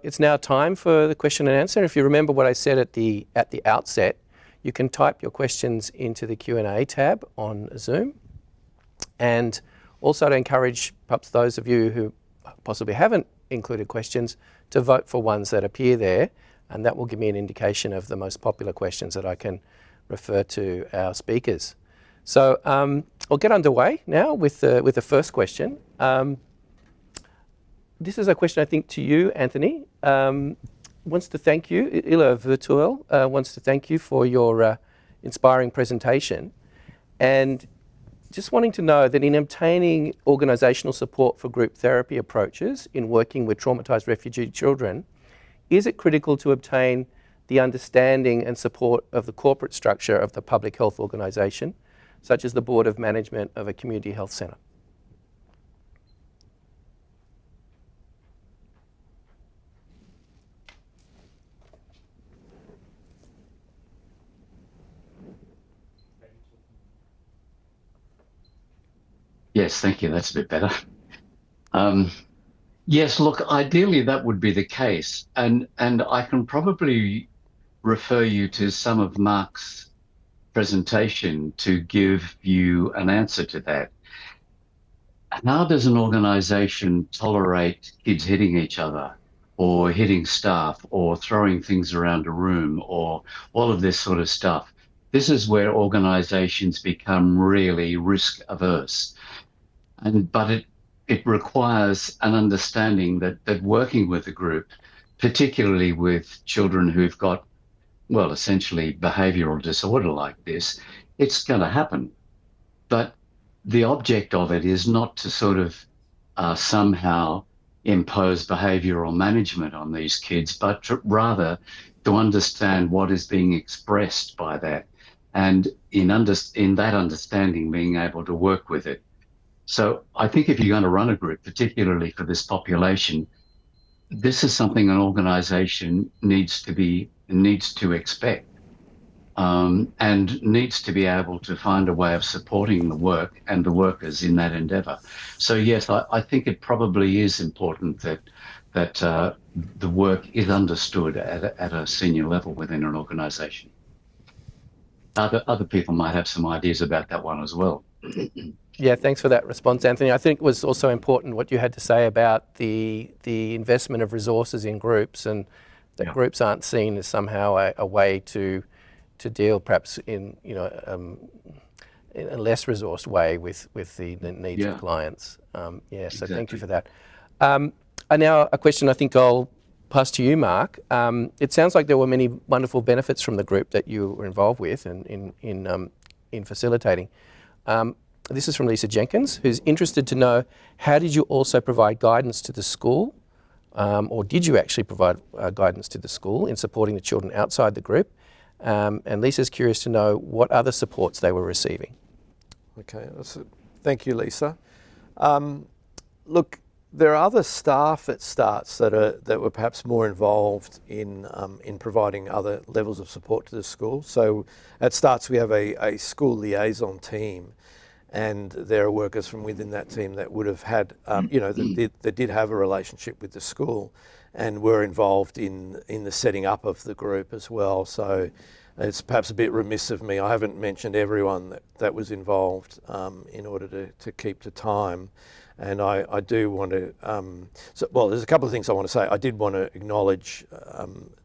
It's now time for the question and answer. If you remember what I said at the outset, you can type your questions into the Q&A tab on Zoom. And also to encourage perhaps those of you who possibly haven't included questions to vote for ones that appear there, and that will give me an indication of the most popular questions that I can refer to our speakers. So I'll get underway now with the first question. This is a question I think to you, Anthony. Wants to thank you, Ila Virtual wants to thank you for your inspiring presentation, and just wanting to know that in obtaining organisational support for group therapy approaches in working with traumatised refugee children, is it critical to obtain the understanding and support of the corporate structure of the public health organisation, such as the board of management of a community health centre? Yes, thank you. That's a bit better. Yes, look, ideally that would be the case. And I can probably refer you to some of Mark's presentation to give you an answer to that. How does an organisation tolerate kids hitting each other or hitting staff or throwing things around a room or all of this sort of stuff? This is where organisations become really risk averse. But it requires an understanding that working with a group, particularly with children who've got, well, essentially behavioural disorder like this, it's going to happen. But the object of it is not to sort of somehow impose behavioural management on these kids, but rather to understand what is being expressed by that, and in that understanding being able to work with it. So I think if you're going to run a group, particularly for this population, this is something an organisation needs to expect and needs to be able to find a way of supporting the work and the workers in that endeavour. So yes, I think it probably is important that the work is understood at a senior level within an organisation. Other people might have some ideas about that one as well. Yeah, thanks for that response, Anthony. I think it was also important what you had to say about the investment of resources in groups, and that groups aren't seen as somehow a way to deal perhaps in in a less resourced way with the needs of clients. So exactly. Thank you for that. And now a question I think I'll pass to you, Mark. It sounds like there were many wonderful benefits from the group that you were involved with and in facilitating. This is from Lisa Jenkins, who's interested to know, how did you also provide guidance to the school, or did you actually provide guidance to the school in supporting the children outside the group? And Lisa's curious to know what other supports they were receiving. Okay, thank you, Lisa. Look, there are other staff at Starts that were perhaps more involved in providing other levels of support to the school. So at Starts we have a school liaison team, and there are workers from within that team that would have had, that did have a relationship with the school and were involved in the setting up of the group as well. So it's perhaps a bit remiss of me. I haven't mentioned everyone that was involved in order to keep to time. And I do want to, there's a couple of things I want to say. I did want to acknowledge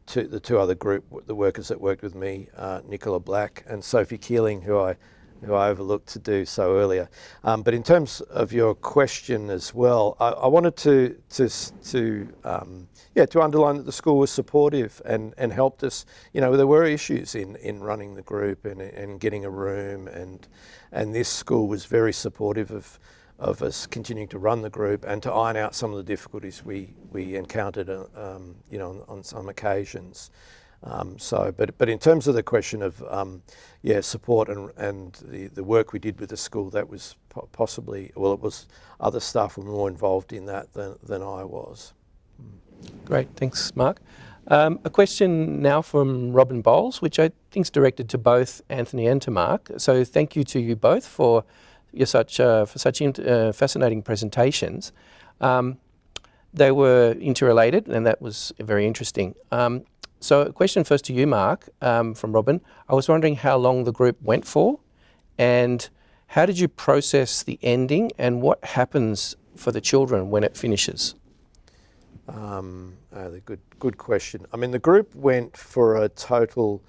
the two other the workers that worked with me, Nicola Black and Sophie Keeling, who I overlooked to do so earlier. But in terms of your question as well, I wanted to underline that the school was supportive and helped us. There were issues in running the group and getting a room, and this school was very supportive of us continuing to run the group and to iron out some of the difficulties we encountered, on some occasions. But in terms of the question of support and the work we did with the school, that was possibly, it was other staff were more involved in that than I was. Great, thanks, Mark. A question now from Robin Bowles, which I think is directed to both Anthony and to Mark. So thank you to you both for such fascinating presentations. they were interrelated, and that was very interesting. So a question first to you, Mark, from Robin. I was wondering how long the group went for, and how did you process the ending, and what happens for the children when it finishes? Good question. I mean, the group went for a total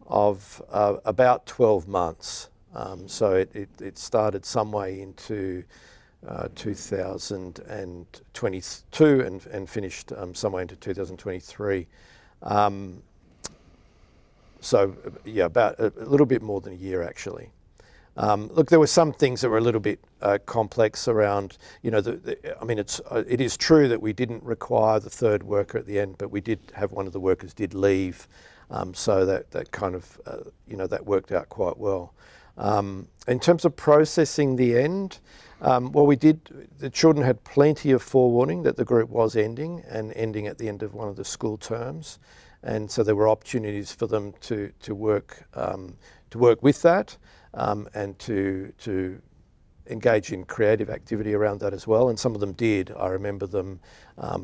of about 12 months. So it started some way into 2022 and finished somewhere into 2023. So yeah, about a little bit more than a year actually. Look, there were some things that were a little bit complex around, you know, I mean, it is true that we didn't require the third worker at the end, but we did have one of the workers did leave, so that kind of, you know, that worked out quite well. In terms of processing the end, well, the children had plenty of forewarning that the group was ending and ending at the end of one of the school terms. And so there were opportunities for them to work with that. And to engage in creative activity around that as well. And some of them did. I remember them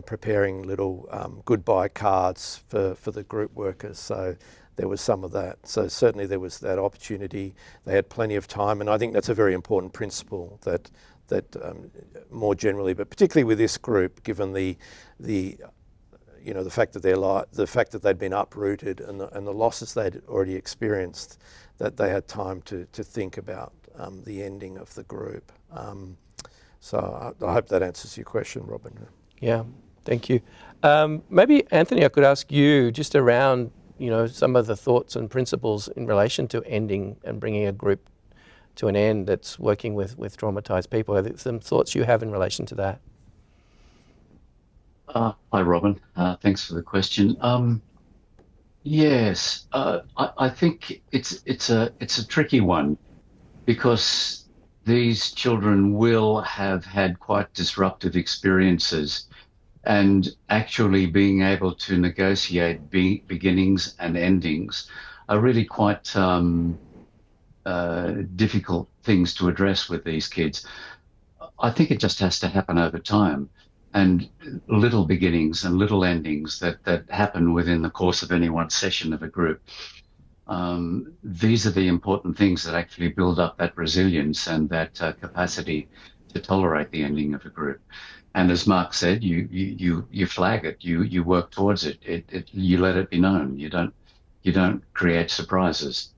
preparing little goodbye cards for the group workers. So there was some of that. So certainly there was that opportunity. They had plenty of time. And I think that's a very important principle that more generally, but particularly with this group, given the you know, the fact that they'd been uprooted and the losses they'd already experienced, that they had time to think about the ending of the group. So I hope that answers your question, Robin. Yeah, thank you. Maybe Anthony, I could ask you just around, you know, some of the thoughts and principles in relation to ending and bringing a group to an end that's working with traumatised people. Are there some thoughts you have in relation to that? Hi, Robin. Thanks for the question. Yes, I think it's a tricky one because these children will have had quite disruptive experiences, and actually being able to negotiate beginnings and endings are really quite difficult things to address with these kids. I think it just has to happen over time. And little beginnings and little endings that happen within the course of any one session of a group. These are the important things that actually build up that resilience and that capacity to tolerate the ending of a group. And as Mark said, you flag it, you work towards it, you let it be known. You don't create surprises.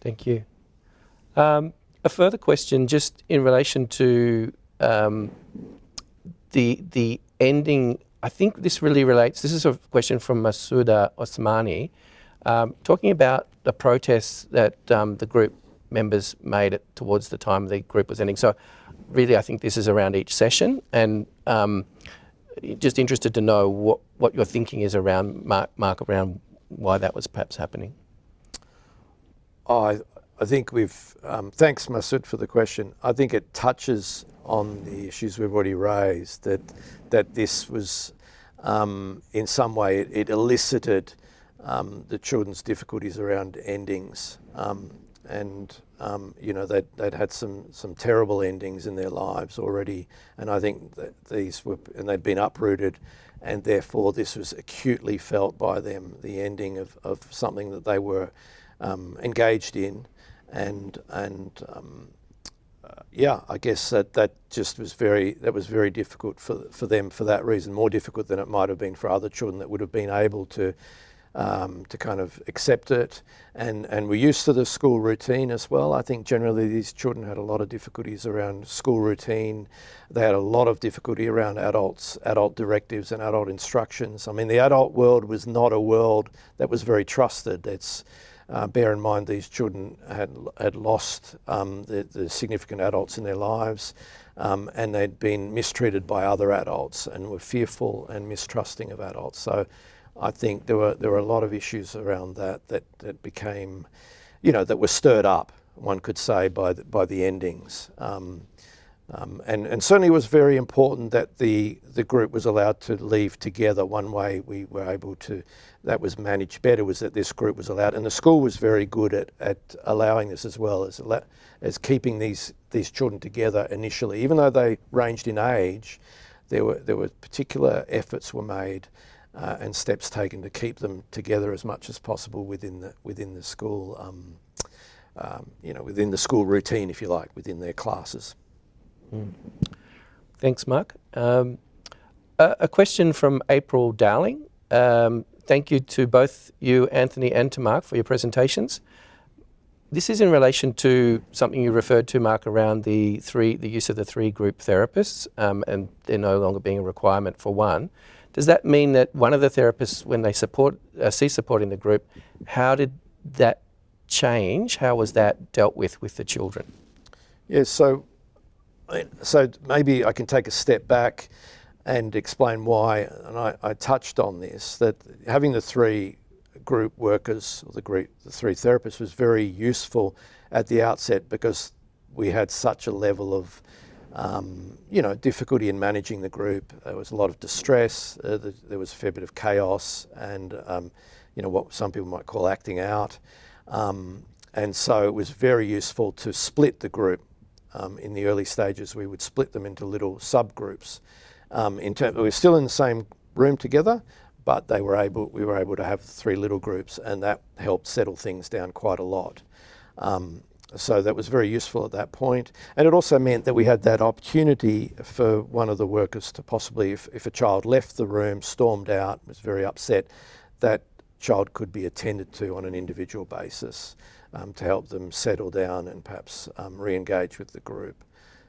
Thank you. A further question, just in relation to the ending. I think this really relates. This is a question from Masuda Osmani, talking about the protests that the group members made towards the time the group was ending. So really, I think this is around each session, and just interested to know what your thinking is around, Mark, around why that was perhaps happening. I think thanks, Masood, for the question. I think it touches on the issues we've already raised, that this was, in some way, it elicited the children's difficulties around endings. And you know, they'd had some terrible endings in their lives already, and I think that they'd been uprooted, and therefore this was acutely felt by them, the ending of something that they were engaged in, and yeah, I guess that just was very difficult for them for that reason, more difficult than it might have been for other children that would have been able to kind of accept it, and we're used to the school routine as well. I think generally these children had a lot of difficulties around school routine. They had a lot of difficulty around adult directives and adult instructions. I mean, the adult world was not a world that was very trusted. It's bear in mind these children had lost the significant adults in their lives, and they'd been mistreated by other adults and were fearful and mistrusting of adults. So I think there were a lot of issues around that became, you know, that were stirred up, one could say, by the endings. And certainly it was very important that the group was allowed to leave together. One way we were able to, that was managed better, was that this group was allowed, and the school was very good at allowing this as well, as keeping these children together initially. Even though they ranged in age, there were particular efforts were made and steps taken to keep them together as much as possible within the school, within the school routine, if you like, within their classes. Thanks, Mark. A question from April Dowling. Thank you to both you, Anthony, and to Mark for your presentations. This is in relation to something you referred to, Mark, around the use of the 3 group therapists, and there no longer being a requirement for one. Does that mean that one of the therapists, when they cease supporting the group, how did that change? How was that dealt with the children? Yes, so maybe I can take a step back and explain why, and I touched on this, that having the 3 group workers, or the 3 therapists, was very useful at the outset because we had such a level of difficulty in managing the group. There was a lot of distress, there was a fair bit of chaos and, what some people might call acting out. And so it was very useful to split the group. In the early stages, we would split them into little subgroups. We were still in the same room together, but we were able to have 3 little groups, and that helped settle things down quite a lot. So that was very useful at that point. And it also meant that we had that opportunity for one of the workers to possibly, if a child left the room, stormed out, was very upset, that child could be attended to on an individual basis to help them settle down and perhaps re-engage with the group.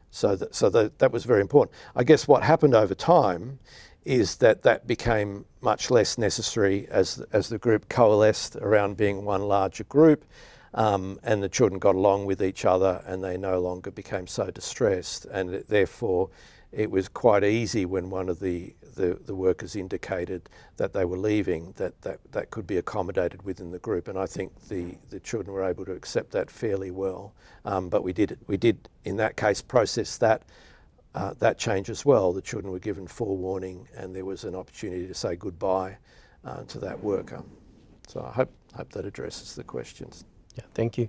So that was very important. I guess what happened over time is that became much less necessary as the group coalesced around being one larger group, and the children got along with each other and they no longer became so distressed, and therefore it was quite easy when one of the workers indicated that they were leaving, that could be accommodated within the group. And I think the children were able to accept that fairly well. But we did in that case process that change as well. The children were given forewarning and there was an opportunity to say goodbye to that worker. So I hope that addresses the questions. Yeah, thank you.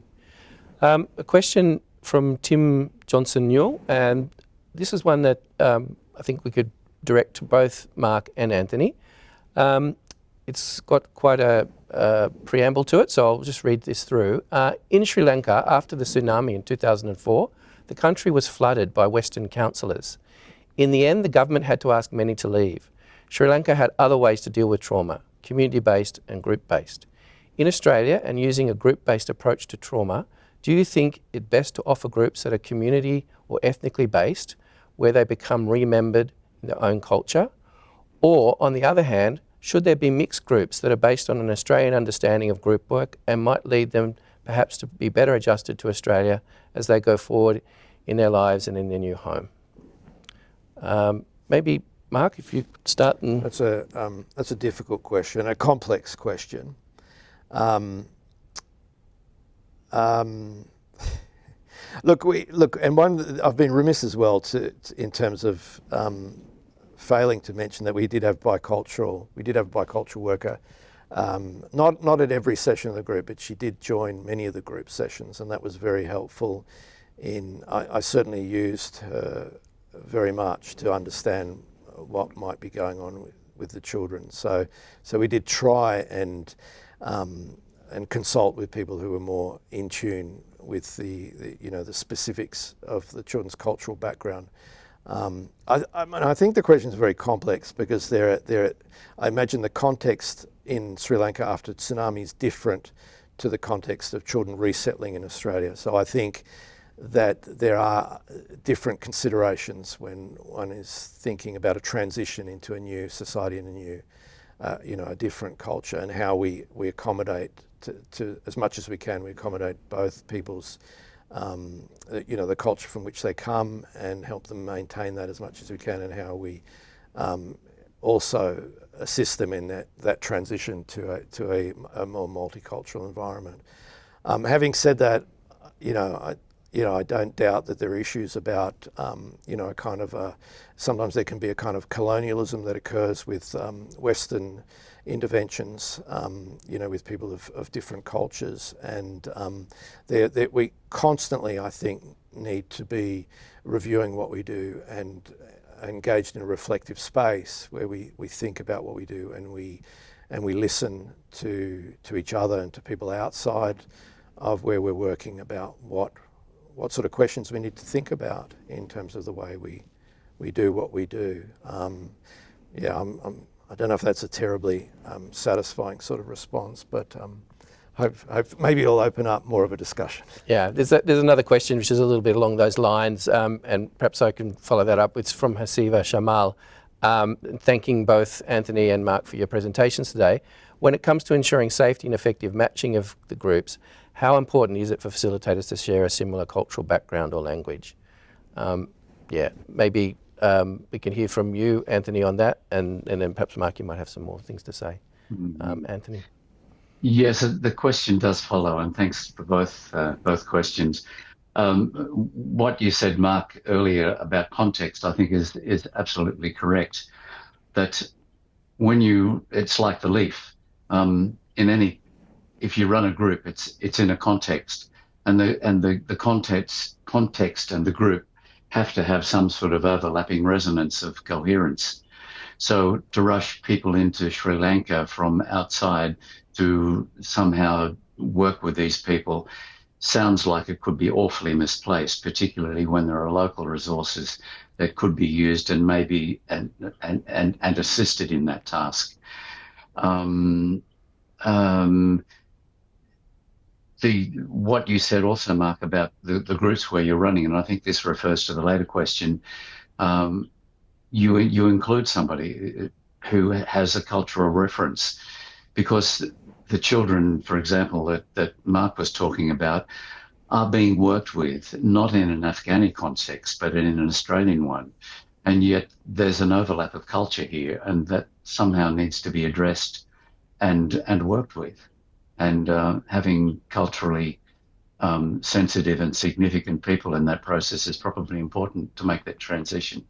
A question from Tim Johnson-Newell, and this is one that I think we could direct to both Mark and Anthony. It's got quite a preamble to it, so I'll just read this through. In Sri Lanka, after the tsunami in 2004, the country was flooded by Western counsellors. In the end, the government had to ask many to leave. Sri Lanka had other ways to deal with trauma, community-based and group-based. In Australia, and using a group-based approach to trauma, do you think it best to offer groups that are community or ethnically based, where they become remembered in their own culture? Or, on the other hand, should there be mixed groups that are based on an Australian understanding of group work and might lead them perhaps to be better adjusted to Australia as they go forward in their lives and in their new home? Maybe, Mark, if you start. That's a difficult question, a complex question. Look, and I've been remiss as well in terms of failing to mention that we did have a bicultural worker, not at every session of the group, but she did join many of the group sessions, and that was very helpful. I certainly used her very much to understand what might be going on with the children. So we did try and consult with people who were more in tune with the specifics of the children's cultural background. I think the question is very complex because I imagine the context in Sri Lanka after tsunami is different to the context of children resettling in Australia. So I think that there are different considerations when one is thinking about a transition into a new society and a new, a different culture, and how we accommodate to as much as we can, we accommodate both people's, the culture from which they come and help them maintain that as much as we can, and how we also assist them in that transition to a more multicultural environment. Having said that, I don't doubt that there are issues about, sometimes there can be a kind of colonialism that occurs with Western interventions, with people of different cultures. And we constantly, I think, need to be reviewing what we do and engaged in a reflective space where we think about what we do, and we listen to each other and to people outside of where we're working about what sort of questions we need to think about in terms of the way we do what we do. I don't know if that's a terribly satisfying sort of response, but hope maybe it'll open up more of a discussion. Yeah, there's another question which is a little bit along those lines, and perhaps I can follow that up. It's from Hasiva Shamal, thanking both Anthony and Mark for your presentations today. When it comes to ensuring safety and effective matching of the groups, how important is it for facilitators to share a similar cultural background or language? Maybe we can hear from you, Anthony, on that, and then perhaps Mark, you might have some more things to say. Anthony. Yes, the question does follow, and thanks for both questions. What you said, Mark, earlier about context, I think is absolutely correct. That it's like the leaf. If you run a group, it's in a context, and the context and the group have to have some sort of overlapping resonance of coherence. So to rush people into Sri Lanka from outside to somehow work with these people sounds like it could be awfully misplaced, particularly when there are local resources that could be used and maybe and assisted in that task. What you said also, Mark, about the groups where you're running, and I think this refers to the later question, you include somebody who has a cultural reference, because the children, for example, that Mark was talking about, are being worked with not in an Afghani context, but in an Australian one. And yet there's an overlap of culture here, and that somehow needs to be addressed and worked with. And having culturally sensitive and significant people in that process is probably important to make that transition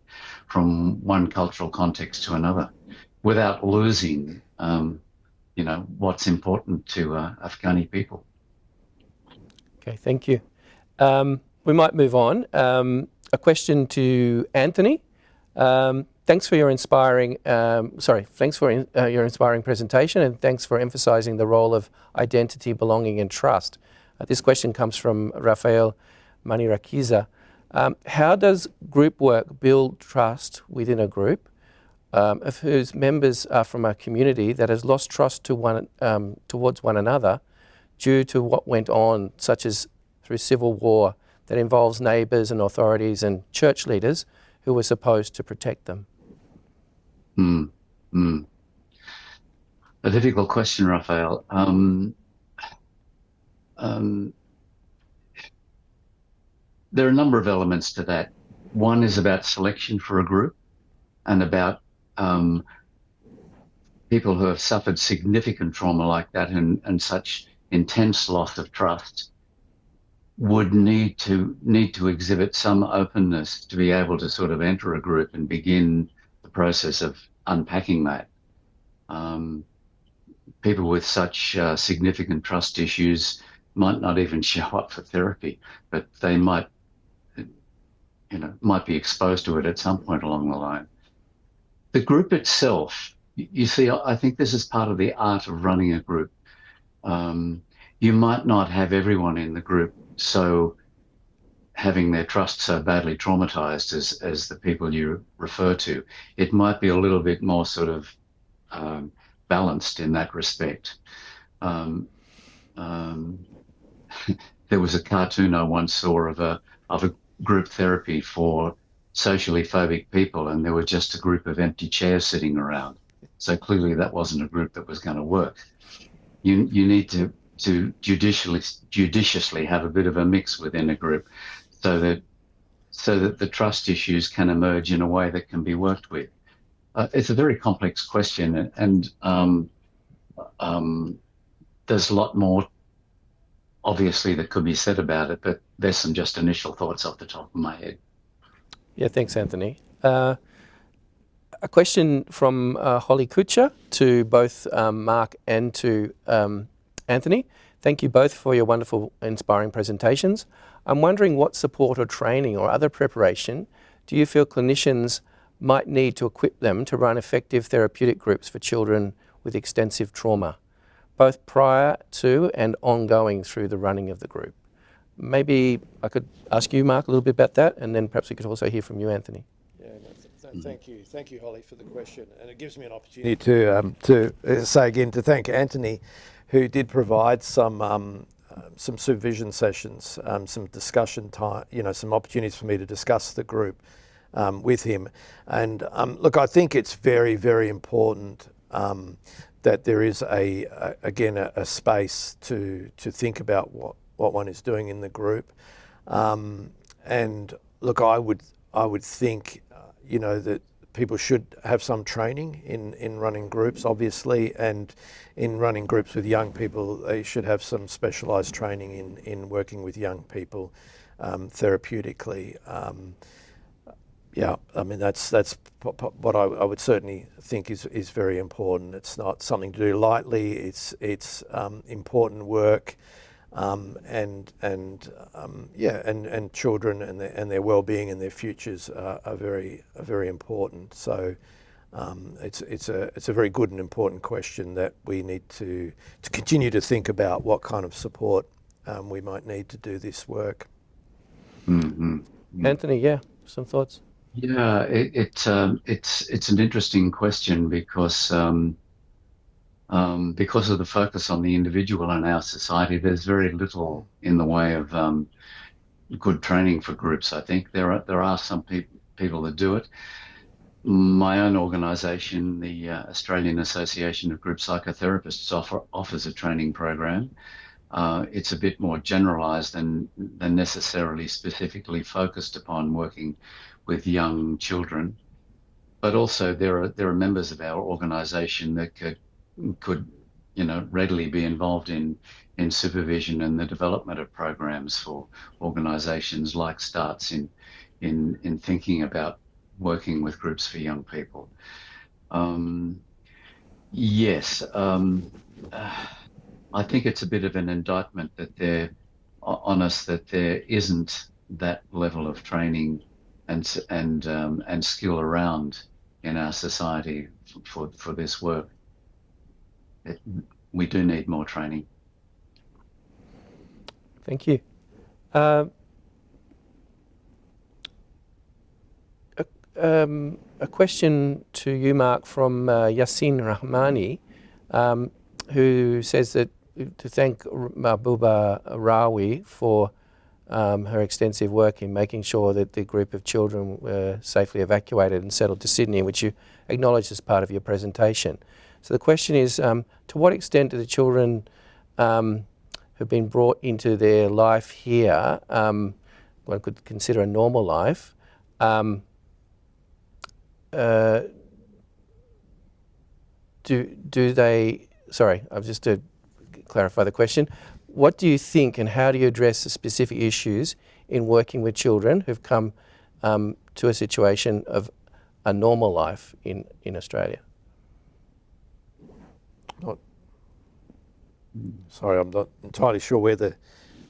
from one cultural context to another without losing what's important to Afghani people. Okay, thank you. We might move on. A question to Anthony. Thanks for your inspiring your inspiring presentation, and thanks for emphasising the role of identity, belonging and trust. This question comes from Rafael Manirakiza. How does group work build trust within a group of whose members are from a community that has lost trust towards one another due to what went on, such as through civil war that involves neighbours and authorities and church leaders who were supposed to protect them? A difficult question, Raphael. There are a number of elements to that. One is about selection for a group, and about people who have suffered significant trauma like that and such intense loss of trust would need to exhibit some openness to be able to sort of enter a group and begin the process of unpacking that. People with such significant trust issues might not even show up for therapy, but they might be exposed to it at some point along the line. The group itself, you see, I think this is part of the art of running a group. You might not have everyone in the group having their trust so badly traumatized as the people you refer to. It might be a little bit more sort of balanced in that respect. There was a cartoon I once saw of a group therapy for socially phobic people, and there were just a group of empty chairs sitting around. So clearly that wasn't a group that was going to work. You need to judiciously have a bit of a mix within a group so that the trust issues can emerge in a way that can be worked with. It's a very complex question, and there's a lot more obviously that could be said about it, but there's some just initial thoughts off the top of my head. Yeah, thanks, Anthony. A question from Holly Kutcher to both Mark and to Anthony. Thank you both for your wonderful, inspiring presentations. I'm wondering what support or training or other preparation do you feel clinicians might need to equip them to run effective therapeutic groups for children with extensive trauma, both prior to and ongoing through the running of the group. Maybe I could ask you, Mark, a little bit about that, and then perhaps we could also hear from you, Anthony. Yeah, thank you, Holly, for the question, and it gives me an opportunity to say again to thank Anthony, who did provide some supervision sessions, some discussion time, some opportunities for me to discuss the group with him. And look, I think it's very, very important that there is a space to think about what one is doing in the group. And look, I would think, that people should have some training in running groups, obviously, and in running groups with young people, they should have some specialised training in working with young people therapeutically. Yeah, I mean, that's what I would certainly think is very important. It's not something to do lightly. It's important work. And children and their well-being and their futures are very important. So it's a very good and important question that we need to continue to think about what kind of support we might need to do this work. Mm-hmm. Anthony, yeah, some thoughts? Yeah, it's an interesting question because of the focus on the individual in our society, there's very little in the way of good training for groups. I think there are some people that do it. My own organisation, the Australian Association of Group Psychotherapists, offers a training program. It's a bit more generalised than necessarily specifically focused upon working with young children. But also there are members of our organisation that could readily be involved in supervision and the development of programs for organisations like STARTS in thinking about working with groups for young people. Yes, I think it's a bit of an indictment that they're honest that there isn't that level of training and skill around in our society for this work. We do need more training. Thank you. A question to you, Mark, from Yasin Rahmani, who says that to thank Mahbooba Rawi for her extensive work in making sure that the group of children were safely evacuated and settled to Sydney, which you acknowledged as part of your presentation. So the question is, to what extent do the children who've been brought into their life here, one could consider a normal life, do they, sorry, I've just to clarify the question, what do you think and how do you address the specific issues in working with children who've come to a situation of a normal life in Australia? Sorry, I'm not entirely sure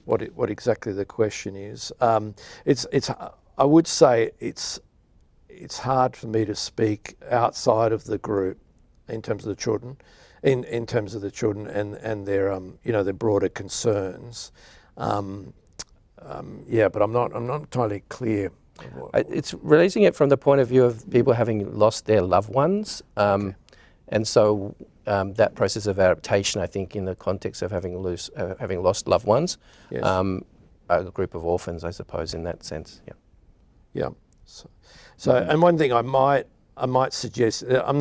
what exactly the question is. I would say it's hard for me to speak outside of the group in terms of the children, in terms of the children and their their broader concerns. Yeah, but I'm not entirely clear. It's releasing it from the point of view of people having lost their loved ones, and so that process of adaptation, I think, in the context of having lost loved ones, Yes. A group of orphans, I suppose, in that sense. Yeah. Yeah. So and one thing I might suggest, I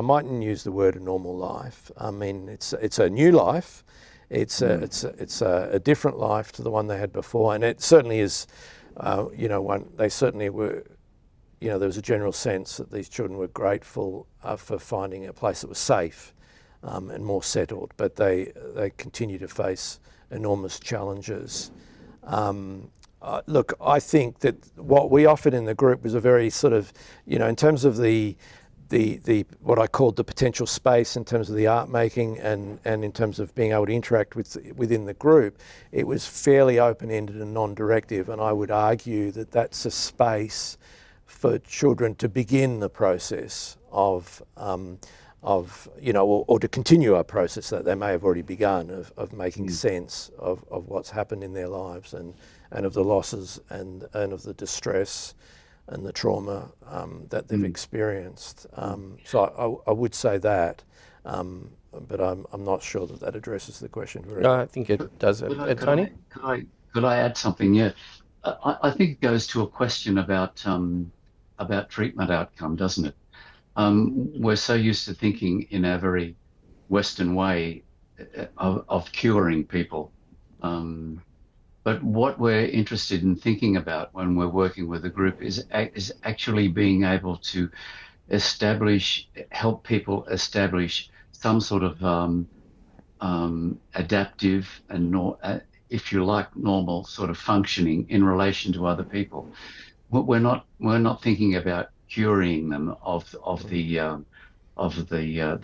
mightn't use the word a normal life. I mean, it's a new life. It's a different life to the one they had before, and it certainly is. They certainly were. There was a general sense that these children were grateful for finding a place that was safe and more settled, but they continue to face enormous challenges. Look, I think that what we offered in the group was a very sort of, in terms of the what I called the potential space, in terms of the art making and in terms of being able to interact within the group, it was fairly open-ended and non-directive, and I would argue that that's a space for children to begin the process of or to continue a process that they may have already begun of making sense of what's happened in their lives and of the losses and of the distress and the trauma that they've experienced. So I would say that, but I'm not sure that addresses the question very No, well. I think it does. Tony? Could I add something? Yeah, I think it goes to a question about treatment outcome, doesn't it? We're so used to thinking in a very Western way of curing people. But what we're interested in thinking about when we're working with a group is actually being able to help people establish some sort of adaptive and, if you like, normal sort of functioning in relation to other people. We're not thinking about curing them of the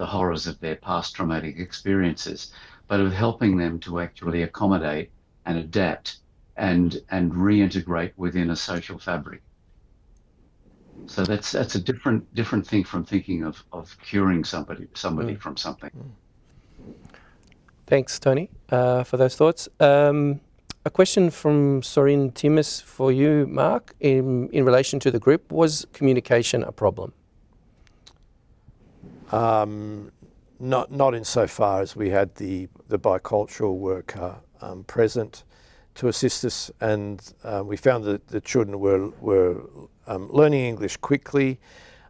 horrors of their past traumatic experiences, but of helping them to actually accommodate and adapt and reintegrate within a social fabric. So that's a different thing from thinking of curing somebody from something. Thanks, Tony, for those thoughts. A question from Sorin Timus for you, Mark, in relation to the group. Was communication a problem? Not insofar as we had the bicultural worker present to assist us, and we found that the children were learning English quickly.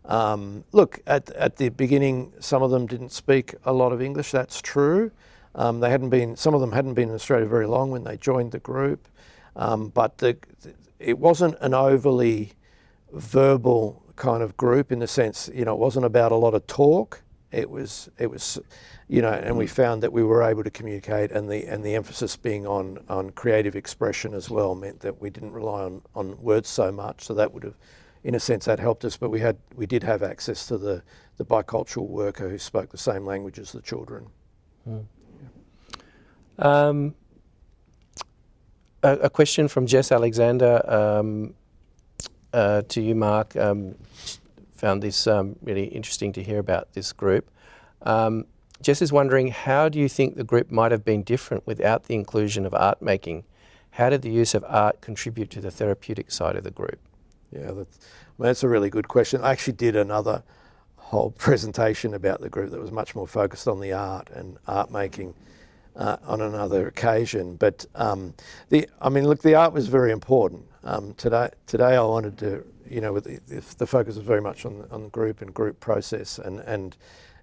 Look, at the beginning, some of them didn't speak a lot of English. That's true. Some of them hadn't been in Australia very long when they joined the group, but it wasn't an overly verbal kind of group in the sense, it wasn't about a lot of talk. It was, and we found that we were able to communicate, and the emphasis being on creative expression as well meant that we didn't rely on words so much. So that would have, in a sense, that helped us. But we did have access to the bicultural worker who spoke the same language as the children. A question from Jess Alexander to you, Mark. Found this really interesting to hear about this group. Jess is wondering, how do you think the group might have been different without the inclusion of art making? How did the use of art contribute to the therapeutic side of the group? Yeah, that's a really good question. I actually did another whole presentation about the group that was much more focused on the art and art making on another occasion. But the art was very important. Today I wanted to, with the focus was very much on the group and group process, and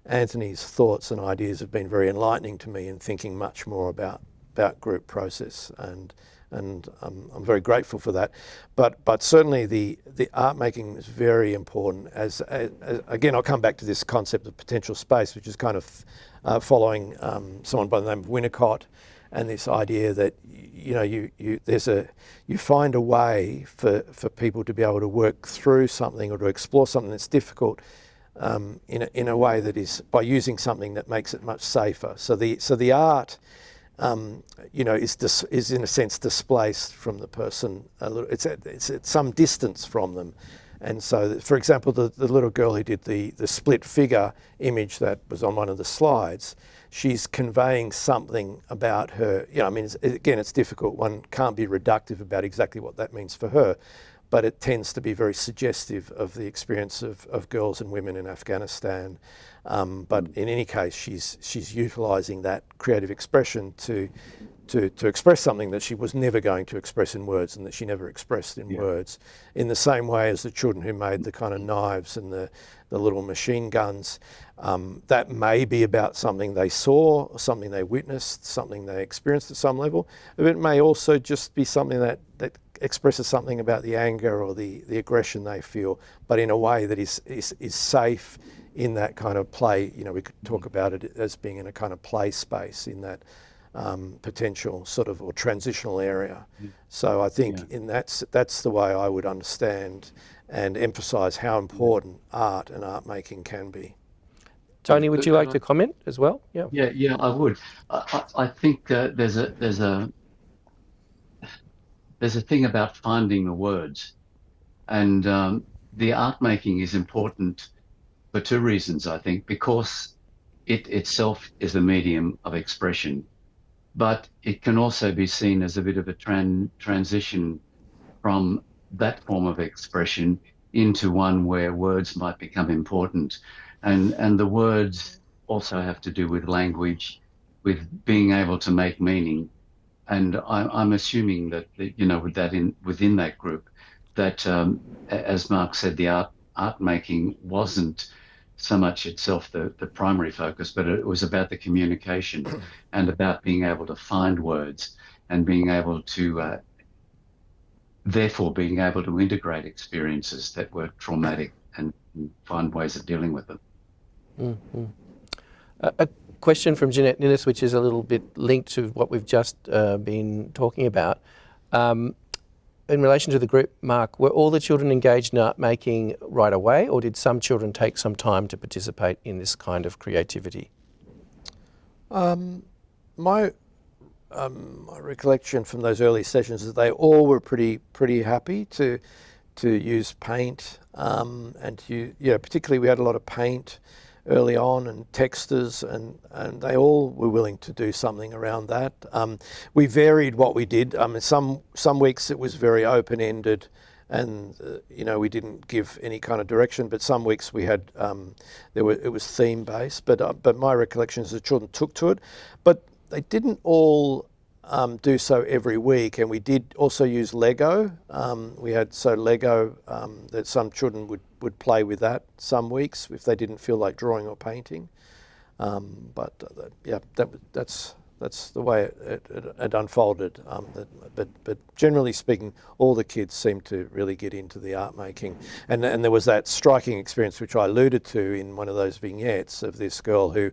Anthony's thoughts and ideas have been very enlightening to me in thinking much more about group process, and I'm very grateful for that. But certainly the art making is very important. As again, I'll come back to this concept of potential space, which is kind of following someone by the name of Winnicott, and this idea that you find a way for people to be able to work through something or to explore something that's difficult in a way that is by using something that makes it much safer. So the art is in a sense displaced from the person a little. It's at some distance from them. And so, for example, the little girl who did the split figure image that was on one of the slides, she's conveying something about her. It's difficult. One can't be reductive about exactly what that means for her, but it tends to be very suggestive of the experience of girls and women in Afghanistan. But in any case, she's utilising that creative expression to express something that she was never going to express in words, and that she never expressed in words, in the same way as the children who made the kind of knives and the little machine guns. That may be about something they saw, or something they witnessed, something they experienced at some level. But it may also just be something that expresses something about the anger or the aggression they feel, but in a way that is safe in that kind of play. We could talk about it as being in a kind of play space in that potential sort of or transitional area. So I think that's the way I would understand and emphasise how important art and art making can be. Tony, would you like to comment as well? Yeah, I would. I think there's a thing about finding the words, and the art making is important for two reasons, I think, because it itself is a medium of expression, but it can also be seen as a bit of a transition from that form of expression into one where words might become important. And the words also have to do with language, with being able to make meaning. And I'm assuming that, you know, with that within that group, that as Mark said, the art making wasn't so much itself the primary focus, but it was about the communication and about being able to find words and being able to therefore being able to integrate experiences that were traumatic and find ways of dealing with them. Mm-hmm. A question from Jeanette Ninnis, which is a little bit linked to what we've just been talking about. In relation to the group, Mark, were all the children engaged in art making right away, or did some children take some time to participate in this kind of creativity? My recollection from those early sessions is they all were pretty happy to use paint, and particularly we had a lot of paint early on and textures, and they all were willing to do something around that. We varied what we did. Some weeks it was very open-ended, and we didn't give any kind of direction. But some weeks we had it was theme-based. But my recollection is the children took to it, but they didn't all do so every week, and we did also use Lego. We had Lego that some children would play with that some weeks if they didn't feel like drawing or painting. That's the way it unfolded. But generally speaking, all the kids seemed to really get into the art making. And there was that striking experience which I alluded to in one of those vignettes of this girl who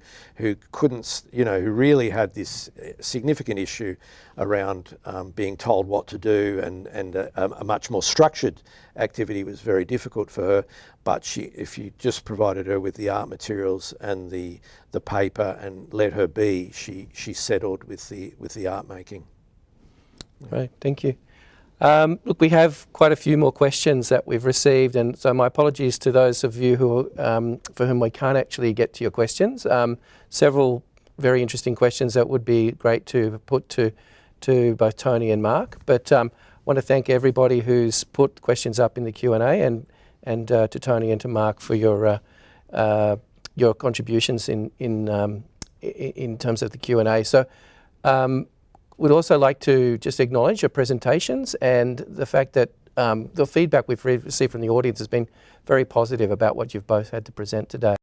couldn't, who really had this significant issue around being told what to do, and a much more structured activity was very difficult for her. But if you just provided her with the art materials and the paper and let her be, she settled with the art making. Right, thank you. Look, we have quite a few more questions that we've received, and so my apologies to those of you who for whom we can't actually get to your questions. Several very interesting questions that would be great to put to both Tony and Mark, but I want to thank everybody who's put questions up in the Q&A, and to Tony and to Mark for your contributions in terms of the Q&A. So we'd also like to just acknowledge your presentations and the fact that the feedback we've received from the audience has been very positive about what you've both had to present today.